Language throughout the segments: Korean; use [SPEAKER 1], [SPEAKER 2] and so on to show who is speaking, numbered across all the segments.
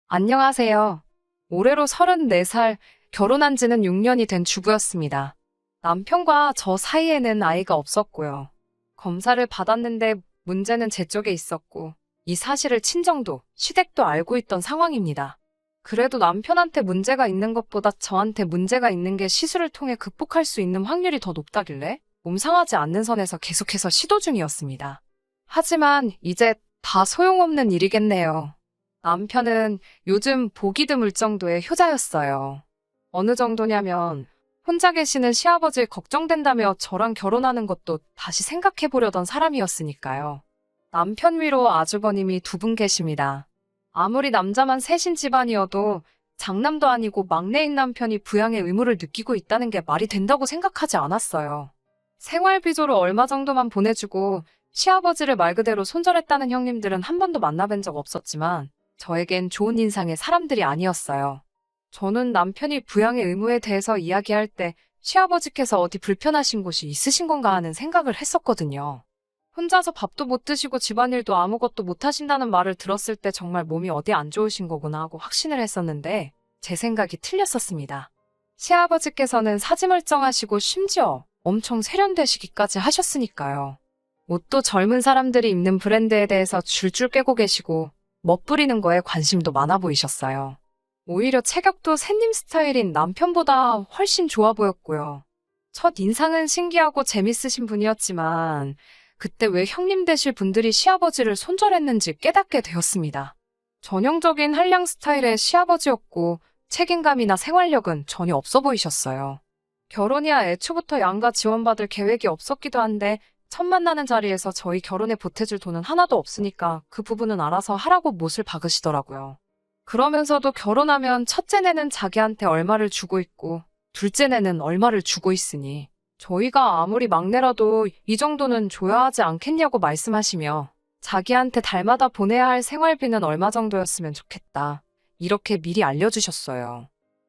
[SPEAKER 1] 안녕하세요. 올해로 34살, 결혼한 지는 6년이 된 주부였습니다. 남편과 저 사이에는 아이가 없었고요. 검사를 받았는데 문제는 제 쪽에 있었고, 이 사실을 친정도, 시댁도 알고 있던 상황입니다. 그래도 남편한테 문제가 있는 것보다 저한테 문제가 있는 게 시술을 통해 극복할 수 있는 확률이 더 높다길래 몸 상하지 않는 선에서 계속해서 시도 중이었습니다. 하지만 이제 다 소용없는 일이겠네요. 남편은 요즘 보기 드물 정도의 효자였어요. 어느 정도냐면 혼자 계시는 시아버지 걱정된다며 저랑 결혼하는 것도 다시 생각해보려던 사람이었으니까요. 남편 위로 아주버님이 두 분 계십니다. 아무리 남자만 셋인 집안이어도 장남도 아니고 막내인 남편이 부양의 의무를 느끼고 있다는 게 말이 된다고 생각하지 않았어요. 생활비조로 얼마 정도만 보내주고 시아버지를 말 그대로 손절했다는 형님들은 한 번도 만나뵌 적 없었지만 저에겐 좋은 인상의 사람들이 아니었어요. 저는 남편이 부양의 의무에 대해서 이야기할 때 시아버지께서 어디 불편하신 곳이 있으신 건가 하는 생각을 했었거든요. 혼자서 밥도 못 드시고 집안일도 아무것도 못 하신다는 말을 들었을 때 정말 몸이 어디 안 좋으신 거구나 하고 확신을 했었는데 제 생각이 틀렸었습니다. 시아버지께서는 사지멀쩡하시고 심지어 엄청 세련되시기까지 하셨으니까요. 옷도 젊은 사람들이 입는 브랜드에 대해서 줄줄 꿰고 계시고 멋부리는 거에 관심도 많아 보이셨어요. 오히려 체격도 새님 스타일인 남편보다 훨씬 좋아 보였고요. 첫 인상은 신기하고 재밌으신 분이었지만 그때 왜 형님 되실 분들이 시아버지를 손절했는지 깨닫게 되었습니다. 전형적인 한량 스타일의 시아버지였고 책임감이나 생활력은 전혀 없어 보이셨어요. 결혼이야 애초부터 양가 지원받을 계획이 없었기도 한데 첫 만나는 자리에서 저희 결혼에 보태줄 돈은 하나도 없으니까 그 부분은 알아서 하라고 못을 박으시더라고요. 그러면서도 결혼하면 첫째 내는 자기한테 얼마를 주고 있고 둘째 내는 얼마를 주고 있으니 저희가 아무리 막내라도 이 정도는 줘야 하지 않겠냐고 말씀하시며 자기한테 달마다 보내야 할 생활비는 얼마 정도였으면 좋겠다. 이렇게 미리 알려주셨어요.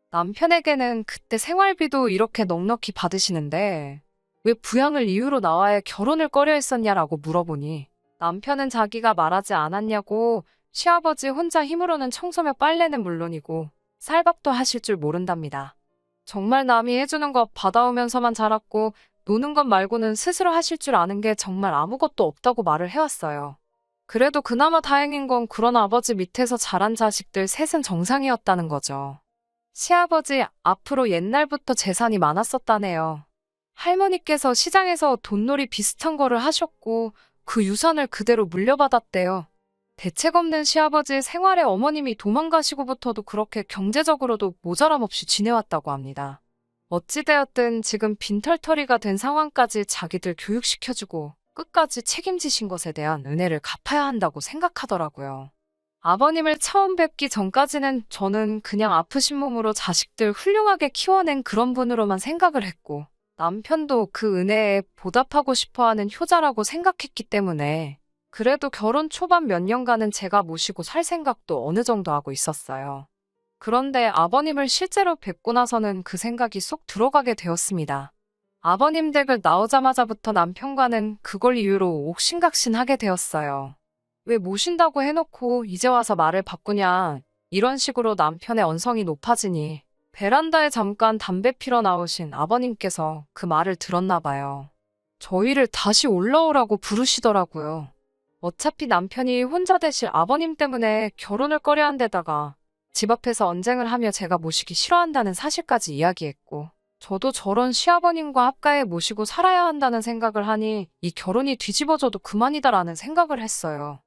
[SPEAKER 1] 남편에게는 그때 생활비도 이렇게 넉넉히 받으시는데 왜 부양을 이유로 나와야 결혼을 꺼려 했었냐라고 물어보니 남편은 자기가 말하지 않았냐고 시아버지 혼자 힘으로는 청소며 빨래는 물론이고 쌀밥도 하실 줄 모른답니다. 정말 남이 해주는 것 받아오면서만 자랐고 노는 것 말고는 스스로 하실 줄 아는 게 정말 아무것도 없다고 말을 해왔어요. 그래도 그나마 다행인 건 그런 아버지 밑에서 자란 자식들 셋은 정상이었다는 거죠. 시아버지 앞으로 옛날부터 재산이 많았었다네요. 할머니께서 시장에서 돈놀이 비슷한 거를 하셨고 그 유산을 그대로 물려받았대요. 대책 없는 시아버지 생활에 어머님이 도망가시고부터도 그렇게 경제적으로도 모자람 없이 지내왔다고 합니다. 어찌되었든 지금 빈털터리가 된 상황까지 자기들 교육시켜주고 끝까지 책임지신 것에 대한 은혜를 갚아야 한다고 생각하더라고요. 아버님을 처음 뵙기 전까지는 저는 그냥 아프신 몸으로 자식들 훌륭하게 키워낸 그런 분으로만 생각을 했고 남편도 그 은혜에 보답하고 싶어하는 효자라고 생각했기 때문에 그래도 결혼 초반 몇 년간은 제가 모시고 살 생각도 어느 정도 하고 있었어요. 그런데 아버님을 실제로 뵙고 나서는 그 생각이 쏙 들어가게 되었습니다. 아버님 댁을 나오자마자부터 남편과는 그걸 이유로 옥신각신하게 되었어요. 왜 모신다고 해놓고 이제 와서 말을 바꾸냐 이런 식으로 남편의 언성이 높아지니 베란다에 잠깐 담배 피러 나오신 아버님께서 그 말을 들었나 봐요. 저희를 다시 올라오라고 부르시더라고요. 어차피 남편이 혼자 되실 아버님 때문에 결혼을 꺼려 한 데다가 집 앞에서 언쟁을 하며 제가 모시기 싫어한다는 사실까지 이야기했고 저도 저런 시아버님과 합가에 모시고 살아야 한다는 생각을 하니 이 결혼이 뒤집어져도 그만이다라는 생각을 했어요.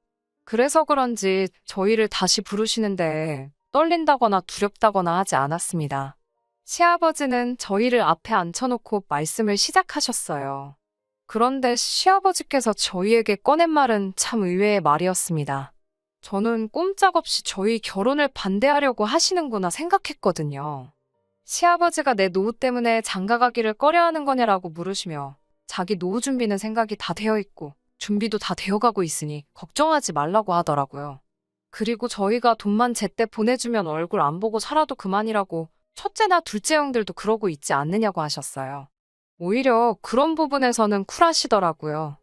[SPEAKER 1] 그래서 그런지 저희를 다시 부르시는데 떨린다거나 두렵다거나 하지 않았습니다. 시아버지는 저희를 앞에 앉혀놓고 말씀을 시작하셨어요. 그런데 시아버지께서 저희에게 꺼낸 말은 참 의외의 말이었습니다. 저는 꼼짝없이 저희 결혼을 반대하려고 하시는구나 생각했거든요. 시아버지가 내 노후 때문에 장가가기를 꺼려하는 거냐라고 물으시며 자기 노후 준비는 생각이 다 되어 있고 준비도 다 되어가고 있으니 걱정하지 말라고 하더라고요. 그리고 저희가 돈만 제때 보내주면 얼굴 안 보고 살아도 그만이라고 첫째나 둘째 형들도 그러고 있지 않느냐고 하셨어요. 오히려 그런 부분에서는 쿨하시더라고요.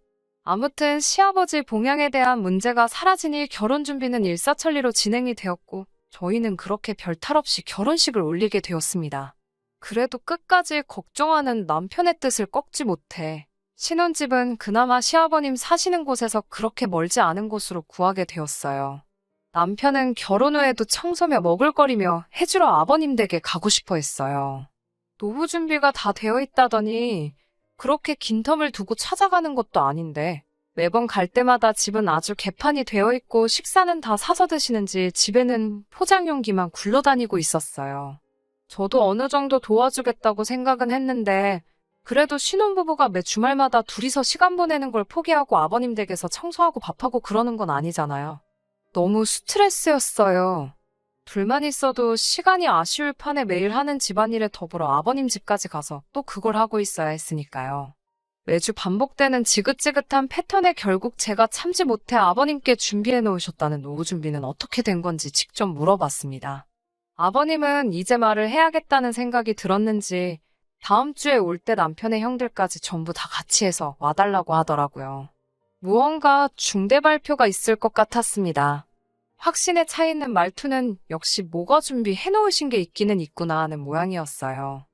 [SPEAKER 1] 아무튼 시아버지 봉양에 대한 문제가 사라지니 결혼 준비는 일사천리로 진행이 되었고 저희는 그렇게 별탈 없이 결혼식을 올리게 되었습니다. 그래도 끝까지 걱정하는 남편의 뜻을 꺾지 못해 신혼집은 그나마 시아버님 사시는 곳에서 그렇게 멀지 않은 곳으로 구하게 되었어요. 남편은 결혼 후에도 청소며 먹을거리며 해주러 아버님 댁에 가고 싶어 했어요. 노후 준비가 다 되어 있다더니 그렇게 긴 텀을 두고 찾아가는 것도 아닌데 매번 갈 때마다 집은 아주 개판이 되어 있고 식사는 다 사서 드시는지 집에는 포장용기만 굴러다니고 있었어요. 저도 어느 정도 도와주겠다고 생각은 했는데 그래도 신혼부부가 매 주말마다 둘이서 시간 보내는 걸 포기하고 아버님 댁에서 청소하고 밥하고 그러는 건 아니잖아요. 너무 스트레스였어요. 둘만 있어도 시간이 아쉬울 판에 매일 하는 집안일에 더불어 아버님 집까지 가서 또 그걸 하고 있어야 했으니까요. 매주 반복되는 지긋지긋한 패턴에 결국 제가 참지 못해 아버님께 준비해 놓으셨다는 노후 준비는 어떻게 된 건지 직접 물어봤습니다. 아버님은 이제 말을 해야겠다는 생각이 들었는지 다음 주에 올 때 남편의 형들까지 전부 다 같이 해서 와달라고 하더라고요. 무언가 중대 발표가 있을 것 같았습니다. 확신에 차 있는 말투는 역시 뭐가 준비해 놓으신 게 있기는 있구나 하는 모양이었어요.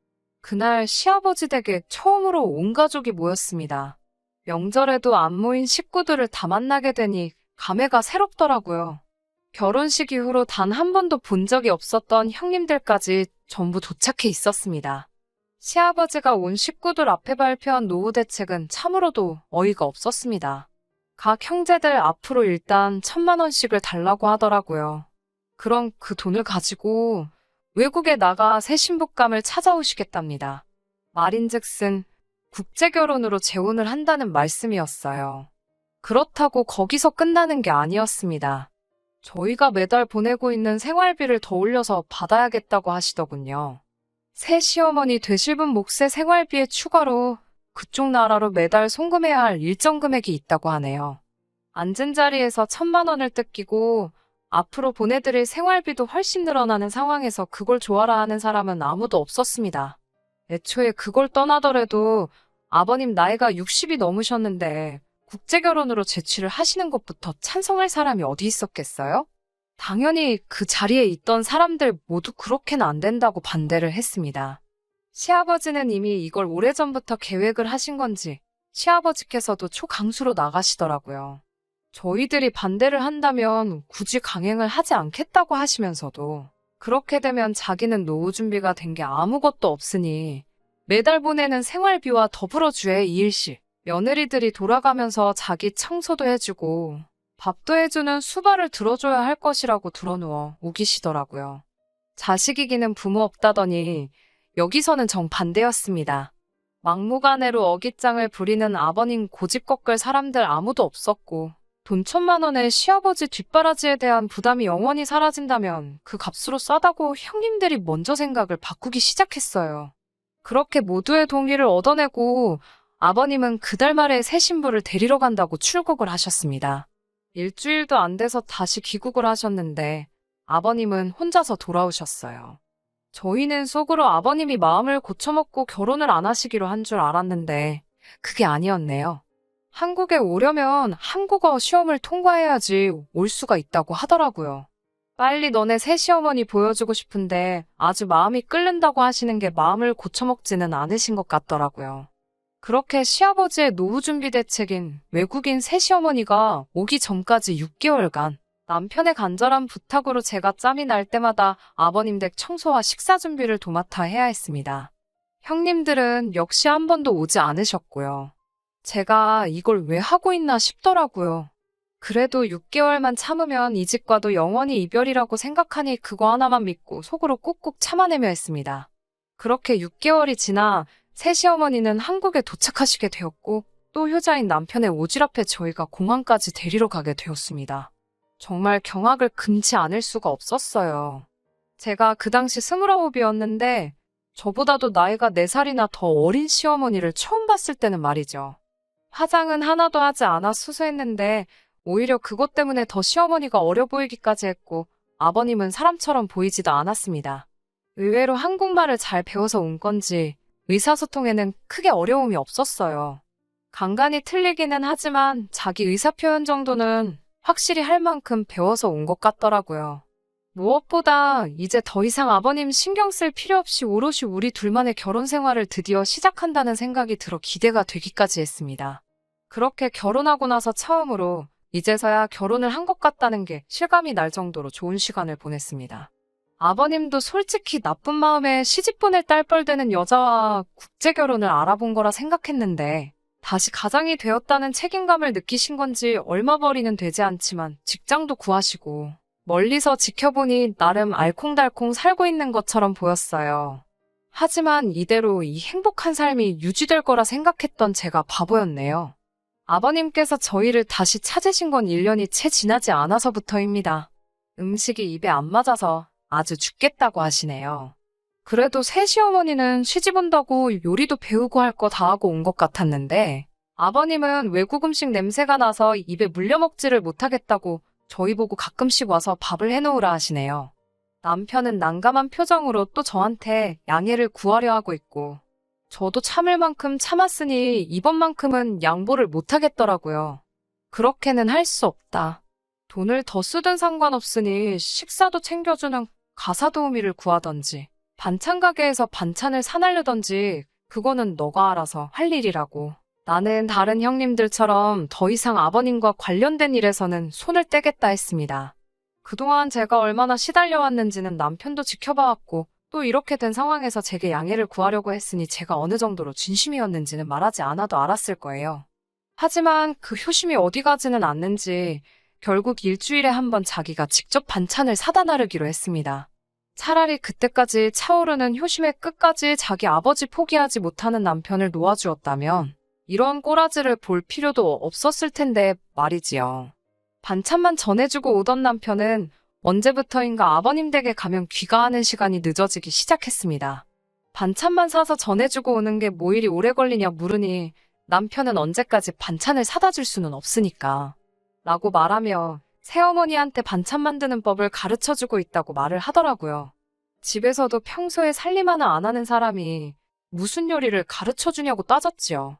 [SPEAKER 1] 그날 시아버지 댁에 처음으로 온 가족이 모였습니다. 명절에도 안 모인 식구들을 다 만나게 되니 감회가 새롭더라고요. 결혼식 이후로 단 한 번도 본 적이 없었던 형님들까지 전부 도착해 있었습니다. 시아버지가 온 식구들 앞에 발표한 노후 대책은 참으로도 어이가 없었습니다. 각 형제들 앞으로 일단 1,000만 원씩을 달라고 하더라고요. 그럼 그 돈을 가지고 외국에 나가 새 신부감을 찾아오시겠답니다. 말인즉슨 국제결혼으로 재혼을 한다는 말씀이었어요. 그렇다고 거기서 끝나는 게 아니었습니다. 저희가 매달 보내고 있는 생활비를 더 올려서 받아야겠다고 하시더군요. 새 시어머니 되실 분 몫의 생활비에 추가로 그쪽 나라로 매달 송금해야 할 일정 금액이 있다고 하네요. 앉은 자리에서 1,000만 원을 뜯기고 앞으로 보내드릴 생활비도 훨씬 늘어나는 상황에서 그걸 좋아라 하는 사람은 아무도 없었습니다. 애초에 그걸 떠나더라도 아버님 나이가 60이 넘으셨는데 국제결혼으로 제취를 하시는 것부터 찬성할 사람이 어디 있었겠어요? 당연히 그 자리에 있던 사람들 모두 그렇게는 안 된다고 반대를 했습니다. 시아버지는 이미 이걸 오래전부터 계획을 하신 건지 시아버지께서도 초강수로 나가시더라고요. 저희들이 반대를 한다면 굳이 강행을 하지 않겠다고 하시면서도 그렇게 되면 자기는 노후 준비가 된 게 아무것도 없으니 매달 보내는 생활비와 더불어 주에 이일씩 며느리들이 돌아가면서 자기 청소도 해주고 밥도 해주는 수발을 들어줘야 할 것이라고 들어누워 우기시더라고요. 자식이기는 부모 없다더니 여기서는 정반대였습니다. 막무가내로 어깃장을 부리는 아버님 고집 꺾을 사람들 아무도 없었고 돈 1,000만 원에 시아버지 뒷바라지에 대한 부담이 영원히 사라진다면 그 값으로 싸다고 형님들이 먼저 생각을 바꾸기 시작했어요. 그렇게 모두의 동의를 얻어내고 아버님은 그달 말에 새 신부를 데리러 간다고 출국을 하셨습니다. 일주일도 안 돼서 다시 귀국을 하셨는데 아버님은 혼자서 돌아오셨어요. 저희는 속으로 아버님이 마음을 고쳐먹고 결혼을 안 하시기로 한 줄 알았는데 그게 아니었네요. 한국에 오려면 한국어 시험을 통과해야지 올 수가 있다고 하더라고요. 빨리 너네 새 시어머니 보여주고 싶은데 아주 마음이 끓는다고 하시는 게 마음을 고쳐먹지는 않으신 것 같더라고요. 그렇게 시아버지의 노후 준비 대책인 외국인 새 시어머니가 오기 전까지 6개월간 남편의 간절한 부탁으로 제가 짬이 날 때마다 아버님 댁 청소와 식사 준비를 도맡아 해야 했습니다. 형님들은 역시 한 번도 오지 않으셨고요. 제가 이걸 왜 하고 있나 싶더라고요. 그래도 6개월만 참으면 이 집과도 영원히 이별이라고 생각하니 그거 하나만 믿고 속으로 꾹꾹 참아내며 했습니다. 그렇게 6개월이 지나 새 시어머니는 한국에 도착하시게 되었고 또 효자인 남편의 오지랖에 저희가 공항까지 데리러 가게 되었습니다. 정말 경악을 금치 않을 수가 없었어요. 제가 그 당시 29이었는데 저보다도 나이가 4살이나 더 어린 시어머니를 처음 봤을 때는 말이죠. 화장은 하나도 하지 않아 수수했는데 오히려 그것 때문에 더 시어머니가 어려 보이기까지 했고 아버님은 사람처럼 보이지도 않았습니다. 의외로 한국말을 잘 배워서 온 건지 의사소통에는 크게 어려움이 없었어요. 간간히 틀리기는 하지만 자기 의사표현 정도는 확실히 할 만큼 배워서 온 것 같더라고요. 무엇보다 이제 더 이상 아버님 신경 쓸 필요 없이 오롯이 우리 둘만의 결혼 생활을 드디어 시작한다는 생각이 들어 기대가 되기까지 했습니다. 그렇게 결혼하고 나서 처음으로 이제서야 결혼을 한 것 같다는 게 실감이 날 정도로 좋은 시간을 보냈습니다. 아버님도 솔직히 나쁜 마음에 시집 보낼 딸뻘되는 여자와 국제결혼을 알아본 거라 생각했는데 다시 가장이 되었다는 책임감을 느끼신 건지 얼마벌이는 되지 않지만 직장도 구하시고 멀리서 지켜보니 나름 알콩달콩 살고 있는 것처럼 보였어요. 하지만 이대로 이 행복한 삶이 유지될 거라 생각했던 제가 바보였네요. 아버님께서 저희를 다시 찾으신 건 1년이 채 지나지 않아서부터입니다. 음식이 입에 안 맞아서 아주 죽겠다고 하시네요. 그래도 새 시어머니는 시집 온다고 요리도 배우고 할 거 다 하고 온 것 같았는데 아버님은 외국 음식 냄새가 나서 입에 물려먹지를 못하겠다고 저희 보고 가끔씩 와서 밥을 해놓으라 하시네요. 남편은 난감한 표정으로 또 저한테 양해를 구하려 하고 있고 저도 참을 만큼 참았으니 이번만큼은 양보를 못하겠더라고요. 그렇게는 할 수 없다. 돈을 더 쓰든 상관없으니 식사도 챙겨주는 가사 도우미를 구하던지 반찬 가게에서 반찬을 사날르던지 그거는 너가 알아서 할 일이라고. 나는 다른 형님들처럼 더 이상 아버님과 관련된 일에서는 손을 떼겠다 했습니다. 그동안 제가 얼마나 시달려왔는지는 남편도 지켜봐왔고 또 이렇게 된 상황에서 제게 양해를 구하려고 했으니 제가 어느 정도로 진심이었는지는 말하지 않아도 알았을 거예요. 하지만 그 효심이 어디 가지는 않는지 결국 일주일에 한 번 자기가 직접 반찬을 사다 나르기로 했습니다. 차라리 그때까지 차오르는 효심의 끝까지 자기 아버지 포기하지 못하는 남편을 놓아주었다면 이런 꼬라지를 볼 필요도 없었을 텐데 말이지요. 반찬만 전해주고 오던 남편은 언제부터인가 아버님 댁에 가면 귀가하는 시간이 늦어지기 시작했습니다. 반찬만 사서 전해주고 오는 게 뭐 일이 오래 걸리냐 물으니 남편은 언제까지 반찬을 사다 줄 수는 없으니까 라고 말하며 새어머니한테 반찬 만드는 법을 가르쳐주고 있다고 말을 하더라고요. 집에서도 평소에 살림 하나 안 하는 사람이 무슨 요리를 가르쳐주냐고 따졌지요.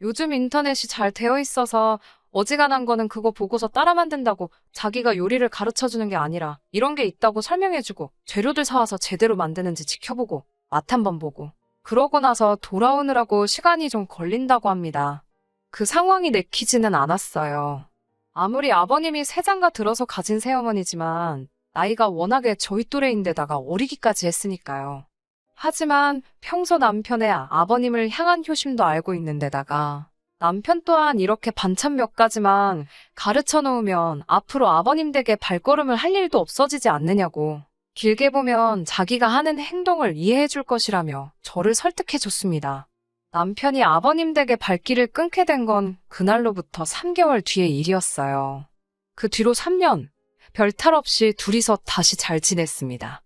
[SPEAKER 1] 요즘 인터넷이 잘 되어 있어서 어지간한 거는 그거 보고서 따라 만든다고 자기가 요리를 가르쳐주는 게 아니라 이런 게 있다고 설명해주고 재료들 사와서 제대로 만드는지 지켜보고 맛 한번 보고 그러고 나서 돌아오느라고 시간이 좀 걸린다고 합니다. 그 상황이 내키지는 않았어요. 아무리 아버님이 세장가 들어서 가진 새어머니지만 나이가 워낙에 저희 또래인데다가 어리기까지 했으니까요. 하지만 평소 남편의 아버님을 향한 효심도 알고 있는데다가 남편 또한 이렇게 반찬 몇 가지만 가르쳐 놓으면 앞으로 아버님 댁에 발걸음을 할 일도 없어지지 않느냐고 길게 보면 자기가 하는 행동을 이해해 줄 것이라며 저를 설득해 줬습니다. 남편이 아버님 댁에 발길을 끊게 된 건 그날로부터 3개월 뒤의 일이었어요. 그 뒤로 3년, 별탈 없이 둘이서 다시 잘 지냈습니다.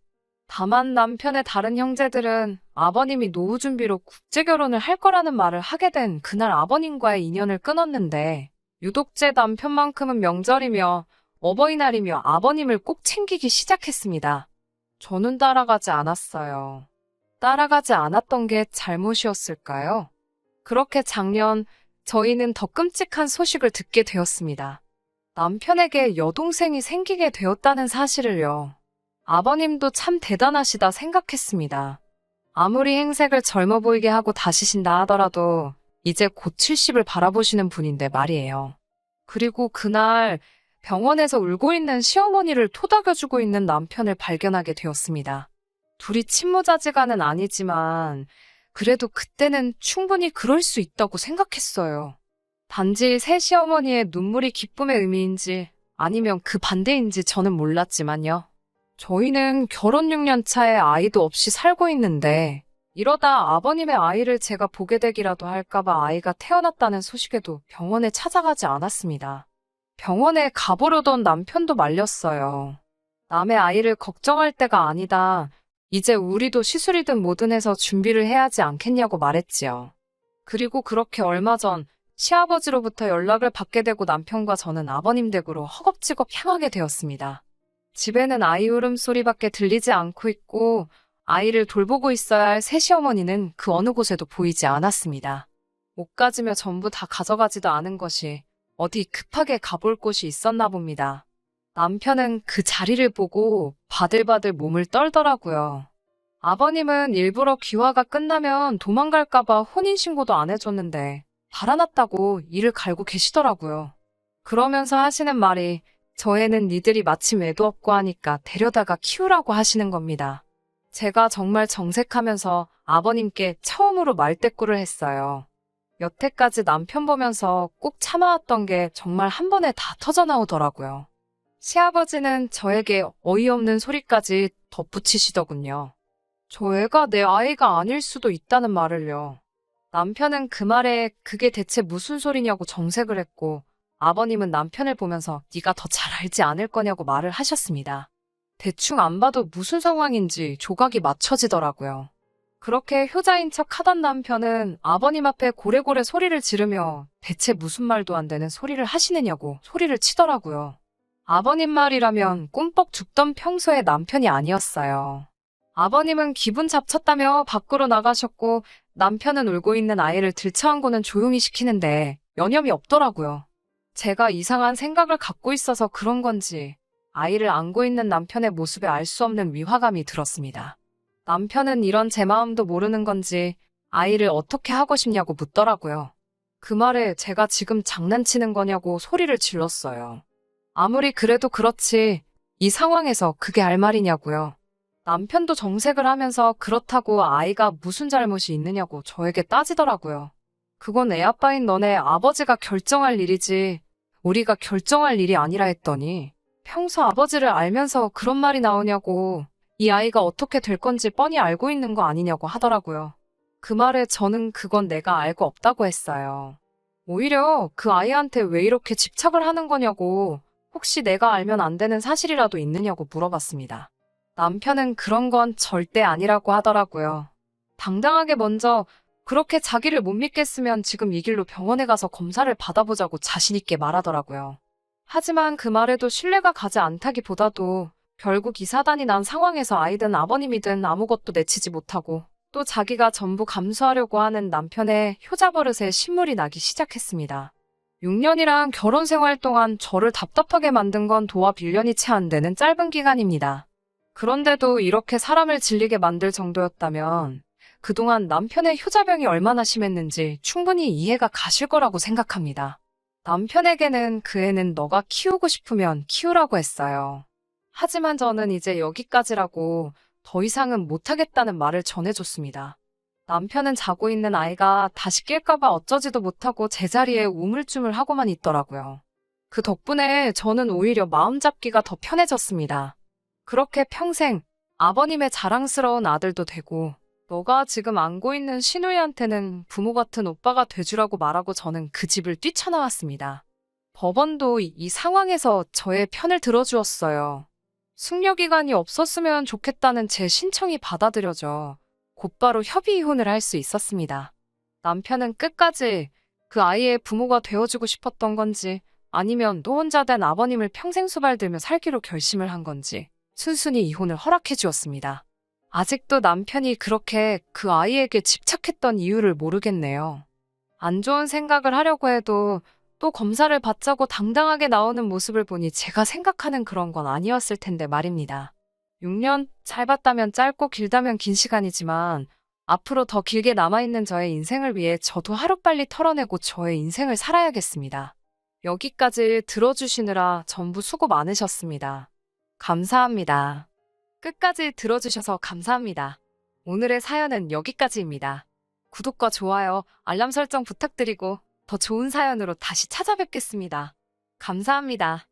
[SPEAKER 1] 다만 남편의 다른 형제들은 아버님이 노후 준비로 국제결혼을 할 거라는 말을 하게 된 그날 아버님과의 인연을 끊었는데 유독 제 남편만큼은 명절이며 어버이날이며 아버님을 꼭 챙기기 시작했습니다. 저는 따라가지 않았어요. 따라가지 않았던 게 잘못이었을까요? 그렇게 작년 저희는 더 끔찍한 소식을 듣게 되었습니다. 남편에게 여동생이 생기게 되었다는 사실을요. 아버님도 참 대단하시다 생각했습니다. 아무리 행색을 젊어 보이게 하고 다시신다 하더라도 이제 곧 70을 바라보시는 분인데 말이에요. 그리고 그날 병원에서 울고 있는 시어머니를 토닥여주고 있는 남편을 발견하게 되었습니다. 둘이 친모자지간은 아니지만 그래도 그때는 충분히 그럴 수 있다고 생각했어요. 단지 새 시어머니의 눈물이 기쁨의 의미인지 아니면 그 반대인지 저는 몰랐지만요. 저희는 결혼 6년 차에 아이도 없이 살고 있는데 이러다 아버님의 아이를 제가 보게 되기라도 할까봐 아이가 태어났다는 소식에도 병원에 찾아가지 않았습니다. 병원에 가보려던 남편도 말렸어요. 남의 아이를 걱정할 때가 아니다. 이제 우리도 시술이든 뭐든 해서 준비를 해야 하지 않겠냐고 말했지요. 그리고 그렇게 얼마 전 시아버지로부터 연락을 받게 되고 남편과 저는 아버님 댁으로 허겁지겁 향하게 되었습니다. 집에는 아이 울음소리밖에 들리지 않고 있고 아이를 돌보고 있어야 할 새시어머니는 그 어느 곳에도 보이지 않았습니다. 못 가지며 전부 다 가져가지도 않은 것이 어디 급하게 가볼 곳이 있었나 봅니다. 남편은 그 자리를 보고 바들바들 몸을 떨더라고요. 아버님은 일부러 귀화가 끝나면 도망갈까봐 혼인신고도 안 해줬는데 달아났다고 이를 갈고 계시더라고요. 그러면서 하시는 말이 저 애는 니들이 마침 애도 없고 하니까 데려다가 키우라고 하시는 겁니다. 제가 정말 정색하면서 아버님께 처음으로 말대꾸를 했어요. 여태까지 남편 보면서 꾹 참아왔던 게 정말 한 번에 다 터져나오더라고요. 시아버지는 저에게 어이없는 소리까지 덧붙이시더군요. 저 애가 내 아이가 아닐 수도 있다는 말을요. 남편은 그 말에 그게 대체 무슨 소리냐고 정색을 했고 아버님은 남편을 보면서 네가 더 잘 알지 않을 거냐고 말을 하셨습니다. 대충 안 봐도 무슨 상황인지 조각이 맞춰지더라고요. 그렇게 효자인 척 하던 남편은 아버님 앞에 고래고래 소리를 지르며 대체 무슨 말도 안 되는 소리를 하시느냐고 소리를 치더라고요. 아버님 말이라면 꿈뻑 죽던 평소의 남편이 아니었어요. 아버님은 기분 잡쳤다며 밖으로 나가셨고 남편은 울고 있는 아이를 들쳐안고는 조용히 시키는데 여념이 없더라고요. 제가 이상한 생각을 갖고 있어서 그런 건지 아이를 안고 있는 남편의 모습에 알 수 없는 위화감이 들었습니다. 남편은 이런 제 마음도 모르는 건지 아이를 어떻게 하고 싶냐고 묻더라고요. 그 말에 제가 지금 장난치는 거냐고 소리를 질렀어요. 아무리 그래도 그렇지 이 상황에서 그게 할 말이냐고요. 남편도 정색을 하면서 그렇다고 아이가 무슨 잘못이 있느냐고 저에게 따지더라고요. 그건 애 아빠인 너네 아버지가 결정할 일이지 우리가 결정할 일이 아니라 했더니 평소 아버지를 알면서 그런 말이 나오냐고 이 아이가 어떻게 될 건지 뻔히 알고 있는 거 아니냐고 하더라고요. 그 말에 저는 그건 내가 알고 없다고 했어요. 오히려 그 아이한테 왜 이렇게 집착을 하는 거냐고 혹시 내가 알면 안 되는 사실이라도 있느냐고 물어봤습니다. 남편은 그런 건 절대 아니라고 하더라고요. 당당하게 먼저 그렇게 자기를 못 믿겠으면 지금 이 길로 병원에 가서 검사를 받아보자고 자신 있게 말하더라고요. 하지만 그 말에도 신뢰가 가지 않다기보다도 결국 이 사단이 난 상황에서 아이든 아버님이든 아무것도 내치지 못하고 또 자기가 전부 감수하려고 하는 남편의 효자 버릇에 신물이 나기 시작했습니다. 6년이란 결혼 생활 동안 저를 답답하게 만든 건 도합 1년이 채 안 되는 짧은 기간입니다. 그런데도 이렇게 사람을 질리게 만들 정도였다면 그동안 남편의 효자병이 얼마나 심했는지 충분히 이해가 가실 거라고 생각합니다. 남편에게는 그 애는 너가 키우고 싶으면 키우라고 했어요. 하지만 저는 이제 여기까지라고 더 이상은 못하겠다는 말을 전해줬습니다. 남편은 자고 있는 아이가 다시 깰까봐 어쩌지도 못하고 제자리에 우물쭈물 하고만 있더라고요. 그 덕분에 저는 오히려 마음 잡기가 더 편해졌습니다. 그렇게 평생 아버님의 자랑스러운 아들도 되고 너가 지금 안고 있는 시누이한테는 부모 같은 오빠가 돼주라고 말하고 저는 그 집을 뛰쳐나왔습니다. 법원도 이 상황에서 저의 편을 들어주었어요. 숙려기간이 없었으면 좋겠다는 제 신청이 받아들여져 곧바로 협의 이혼을 할 수 있었습니다. 남편은 끝까지 그 아이의 부모가 되어주고 싶었던 건지 아니면 또 혼자 된 아버님을 평생 수발들며 살기로 결심을 한 건지 순순히 이혼을 허락해 주었습니다. 아직도 남편이 그렇게 그 아이에게 집착했던 이유를 모르겠네요. 안 좋은 생각을 하려고 해도 또 검사를 받자고 당당하게 나오는 모습을 보니 제가 생각하는 그런 건 아니었을 텐데 말입니다. 6년 짧았다면 짧고 길다면 긴 시간이지만 앞으로 더 길게 남아있는 저의 인생을 위해 저도 하루빨리 털어내고 저의 인생을 살아야겠습니다. 여기까지 들어주시느라 전부 수고 많으셨습니다. 감사합니다. 끝까지 들어주셔서 감사합니다. 오늘의 사연은 여기까지입니다. 구독과 좋아요, 알람 설정 부탁드리고 더 좋은 사연으로 다시 찾아뵙겠습니다. 감사합니다.